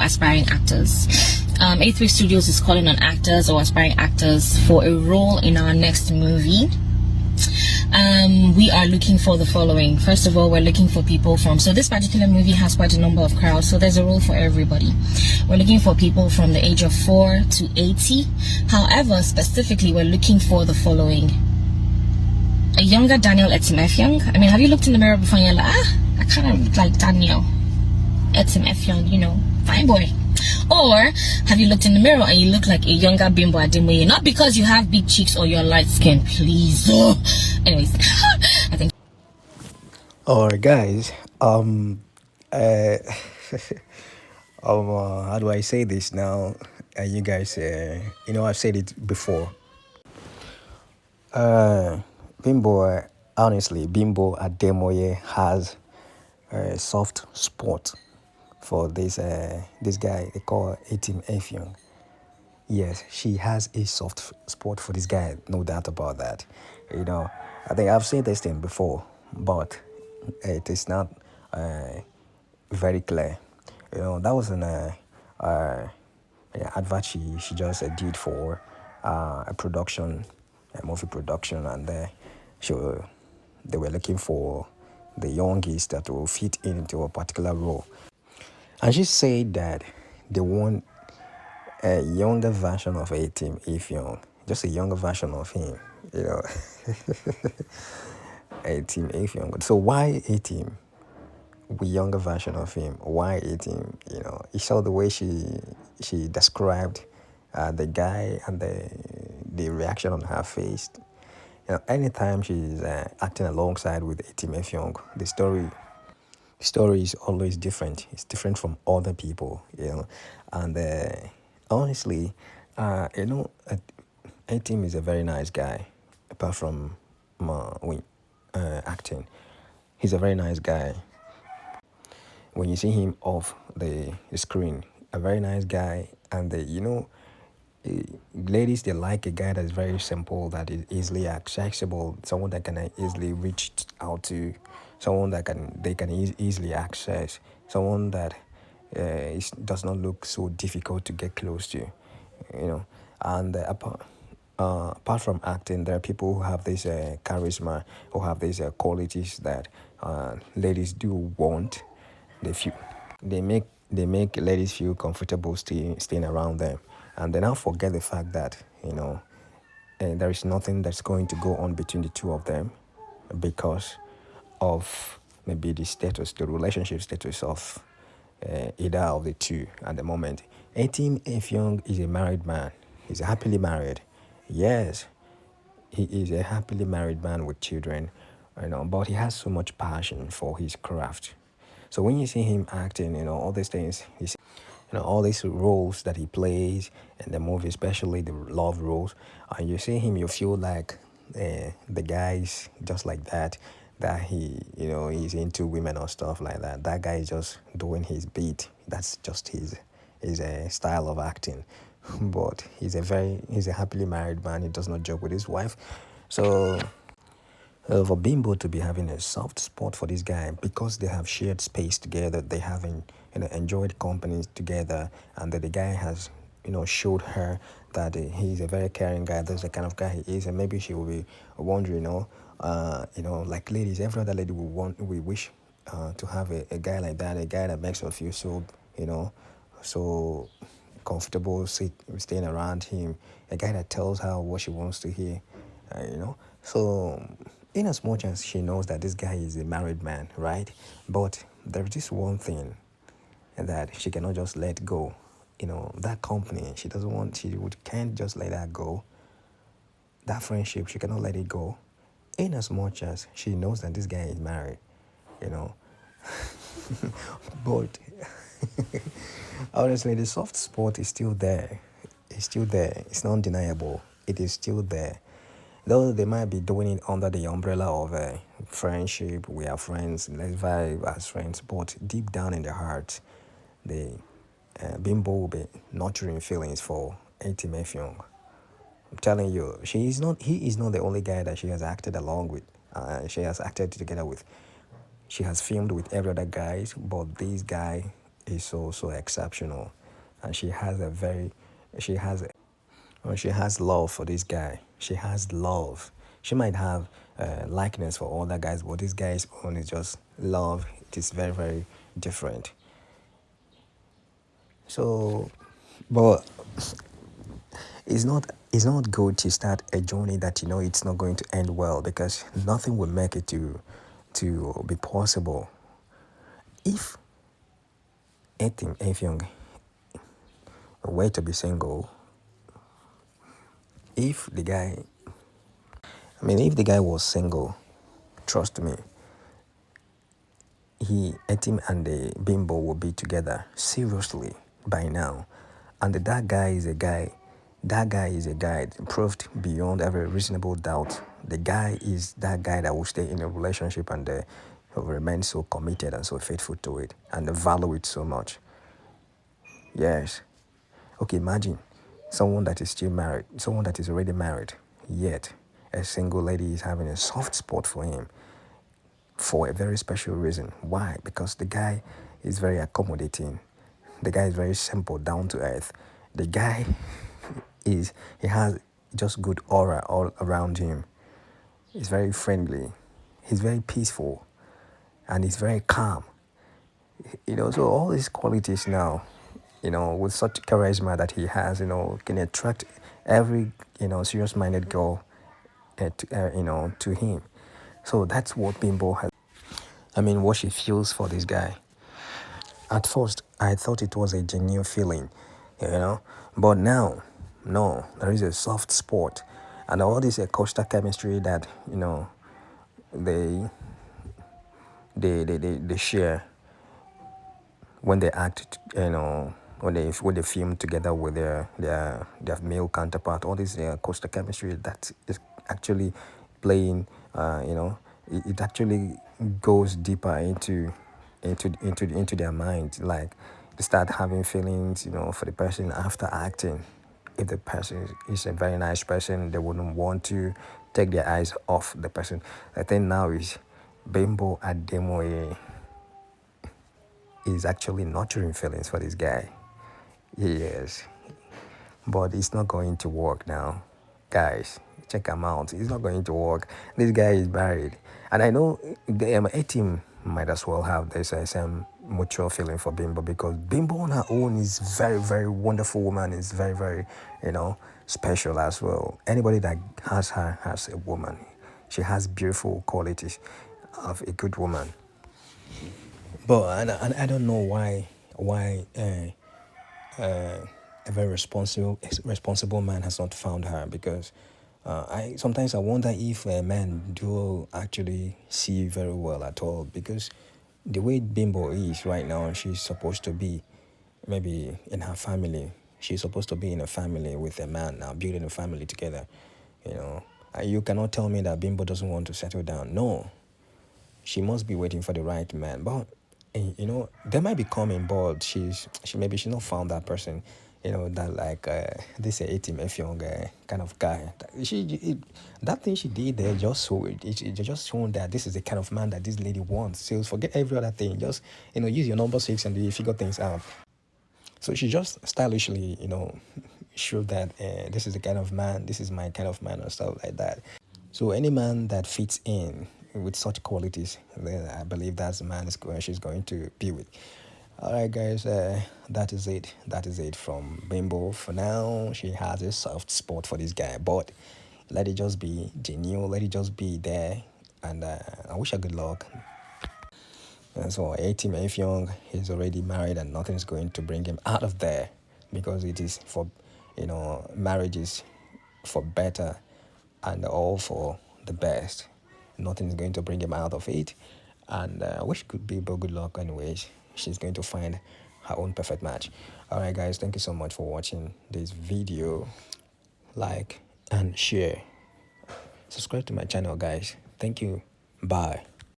aspiring actors. A3 Studios is calling on actors or aspiring actors for a role in our next movie. We are looking for the following. First of all, we're looking for people from, so this particular movie has quite a number of crowds, so there's a role for everybody. We're looking for people from the age of 4 to 80. However, specifically, we're looking for the following: a younger Daniel Etim Effiong. I mean, have you looked in the mirror before and you're like, I kind of look like Daniel Etim Effiong, you know, fine boy? Or have you looked in the mirror and you look like a younger Bimbo and Etim? Not because you have big cheeks or you're light skin, please. Anyways, I think. Alright, guys. How do I say this now? You guys, I've said it before. Bimbo, honestly, Bimbo Ademoye has a soft spot for this guy they call Etim Effiong. Yes, she has a soft spot for this guy, no doubt about that. I think I've said this thing before, but it is not very clear. That was an advert she just did for a production, a movie production, and they were looking for the youngest that will fit into a particular role. And she said that they want a younger version of Etim Effiong, just a younger version of him, Etim Effiong. So why Etim? We younger version of him. Why Etim? You saw the way she described the guy and the reaction on her face. Anytime she's acting alongside with Etim Effiong, the story is always different. It's different from other people, and honestly, Etim is a very nice guy. Apart from acting, he's a very nice guy. When you see him off the screen, a very nice guy, and ladies, they like a guy that is very simple, that is easily accessible, someone that can easily reach out to, someone that they can easily access, someone that does not look so difficult to get close to, and apart from acting, there are people who have this charisma, who have these qualities that ladies do want. They make ladies feel comfortable staying around them, and they now forget the fact that and there is nothing that's going to go on between the two of them because of maybe the relationship status of either of the two at the moment. Etim Effiong is a married man. He's happily married. Yes, he is a happily married man with children, but he has so much passion for his craft. So when you see him acting, all these things, all these roles that he plays in the movie, especially the love roles, and you see him, you feel like the guy's just like that he's into women or stuff like that. That guy is just doing his beat. That's just his style of acting. But he's a happily married man. He does not joke with his wife. So for Bimbo to be having a soft spot for this guy because they have shared space together, they have enjoyed company together, and that the guy has showed her that he's a very caring guy. That's the kind of guy he is, and maybe she will be wondering, like ladies, every other lady we wish to have a guy like that, a guy that makes her feel so so comfortable staying around him, a guy that tells her what she wants to hear, So, in as much as she knows that this guy is a married man, right? But there's this one thing that she cannot just let go. That company, she can't just let that go. That friendship, she cannot let it go. In as much as she knows that this guy is married, But honestly, the soft spot is still there. It's still there. It's not undeniable. It is still there. Though they might be doing it under the umbrella of friendship, we are friends, let's vibe as friends. But deep down in their heart, the Bimbo will be nurturing feelings for Etim Effiong. I'm telling you, he is not the only guy that she has acted along with. She has acted together with. She has filmed with every other guys, but this guy is so exceptional, and she has a she has love for this guy. She has love. She might have likeness for other guys, but this guy's own is just love. It is very different. So, but it's not good to start a journey that you know it's not going to end well, because nothing will make it to be possible. If Etim Effiong were to be single, if the guy if the guy was single, trust me, Etim and the Bimbo will be together seriously by now. And that guy is a guy. That guy is a guy proved beyond every reasonable doubt. The guy is that guy that will stay in a relationship and will remain so committed and so faithful to it and value it so much. Yes. Okay, imagine someone that is still married, someone that is already married, yet a single lady is having a soft spot for him for a very special reason. Why? Because the guy is very accommodating. The guy is very simple, down to earth. The guy he has just good aura all around him. He's very friendly. He's very peaceful, and he's very calm. So all these qualities now, with such charisma that he has, can attract every, serious-minded girl, to him. So that's what Bimbo has. What she feels for this guy. At first, I thought it was a genuine feeling, but now, no, there is a soft spot, and all this coastal chemistry that they they share when they act, when they film together with their male counterpart. All this coastal chemistry that is actually playing, it actually goes deeper into their mind. Like they start having feelings, for the person after acting. If the person is a very nice person, they wouldn't want to take their eyes off the person. The thing now is Bimbo Ademoye is actually nurturing feelings for this guy. Yes, but it's not going to work now, guys. Check him out. It's not going to work. This guy is married, and I know the A-team might as well have this same mutual feeling for Bimbo, because Bimbo on her own is very wonderful woman. Is very special as well. Anybody that has her has a woman. She has beautiful qualities of a good woman. But I don't know why a very responsible man has not found her, because I sometimes I wonder if men do actually see very well at all, because the way Bimbo is right now, she's supposed to be maybe in her family. She's supposed to be in a family with a man now, building a family together. You cannot tell me that Bimbo doesn't want to settle down. No, she must be waiting for the right man. But they might be coming, but she's not found that person, that like this Etim Effiong kind of guy. That thing she did there just so it just shown that this is the kind of man that this lady wants. So forget every other thing. Just use your number 6 and you figure things out. So she just stylishly, showed that this is the kind of man, this is my kind of man, or stuff like that. So any man that fits in with such qualities, then I believe that's the man she's going to be with. All right, guys, that is it. That is it from Bimbo. For now, she has a soft spot for this guy, but let it just be genuine. Let it just be there, and I wish her good luck. And so, Etim Effiong, he's already married, and nothing is going to bring him out of there, because it is for, marriage is for better and all for the best. Nothing is going to bring him out of it, and I wish good people good luck. Anyways, she's going to find her own perfect match. All right, guys, thank you so much for watching this video. Like and share. Subscribe to my channel, guys. Thank you. Bye.